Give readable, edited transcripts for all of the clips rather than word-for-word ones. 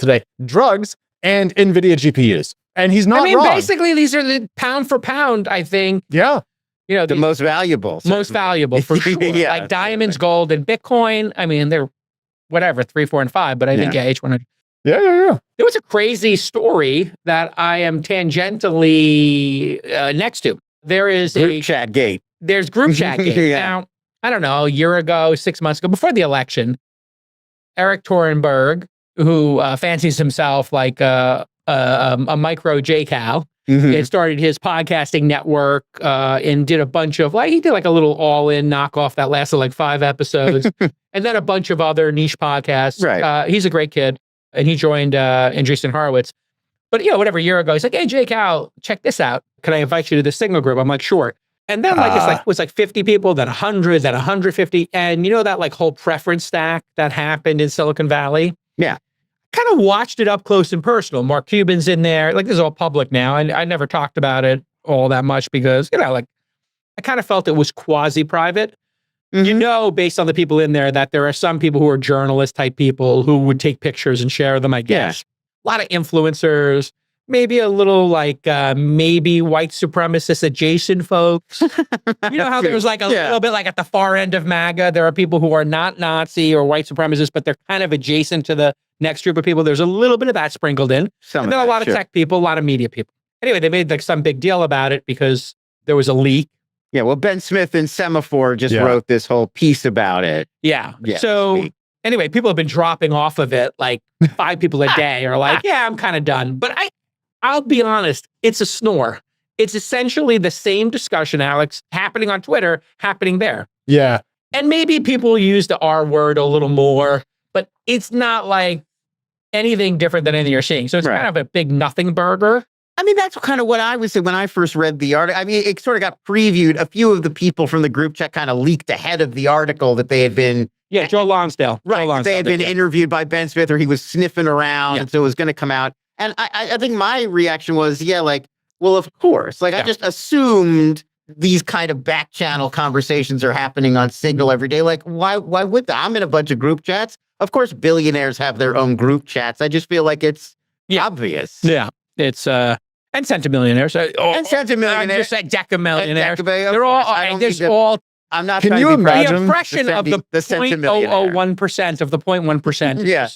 today, drugs and NVIDIA GPUs. And he's not wrong. Basically, these are the pound for pound, I think. Yeah. You know, the most valuable. Most valuable, for sure. Yeah, like diamonds, gold, and Bitcoin. I mean, they're whatever, 3, 4, and 5, but I think, H100. Yeah. There was a crazy story that I am tangentially next to. There is Group chat gate. There's group chat gate. Now, I don't know, a year ago, 6 months ago, before the election, Eric Torenberg, who fancies himself like a micro J-Cow, it started his podcasting network and did a bunch of, he did like a little all-in knockoff that lasted like 5 episodes, and then a bunch of other niche podcasts. Right. He's a great kid, and he joined Andreessen Horowitz. But, whatever, a year ago, he's like, hey, J-Cow, check this out. Can I invite you to the Signal group? I'm like, sure. And then it was like 50 people, then 100, then 150. And that like whole preference stack that happened in Silicon Valley? Yeah. Kind of watched it up close and personal. Mark Cuban's in there. Like, this is all public now. And I never talked about it all that much because, I kind of felt it was quasi-private. Based on the people in there, that there are some people who are journalist type people who would take pictures and share them, I guess. A lot of influencers, maybe a little maybe white supremacist adjacent folks. You know how there's like a little bit like at the far end of MAGA, there are people who are not Nazi or white supremacists, but they're kind of adjacent to the next group of people. There's a little bit of that sprinkled in. And then a lot of tech people, a lot of media people. Anyway, they made like some big deal about it because there was a leak. Yeah, well, Ben Smith in Semaphore just wrote this whole piece about it. Yeah. So anyway, people have been dropping off of it, like 5 people a day are like, I'm kind of done. But I'll be honest, it's a snore. It's essentially the same discussion, Alex, happening on Twitter, happening there. Yeah. And maybe people use the R word a little more, but it's not like anything different than anything you're seeing. So it's kind of a big nothing burger. I mean, that's kind of what I was saying when I first read the article. I mean, it sort of got previewed. A few of the people from the group chat kind of leaked ahead of the article that they had been. Yeah, Joe Lonsdale. Right. They had been interviewed by Ben Smith, or he was sniffing around, and so it was going to come out. And I think my reaction was, well, of course. I just assumed these kind of back channel conversations are happening on Signal every day. Like, why would that? I'm in a bunch of group chats. Of course, billionaires have their own group chats. I just feel like it's obvious. Yeah. It's, and centimillionaires. And centimillionaires. Just said decamillionaires. They're all, I'm not Can trying you to be imagine the impression of the 0.001% of the 0.1%. Yeah.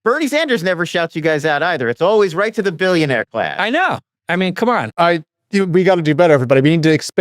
Bernie Sanders never shouts you guys out either. It's always right to the billionaire class. I know. I mean, come on. We got to do better, everybody. We need to expand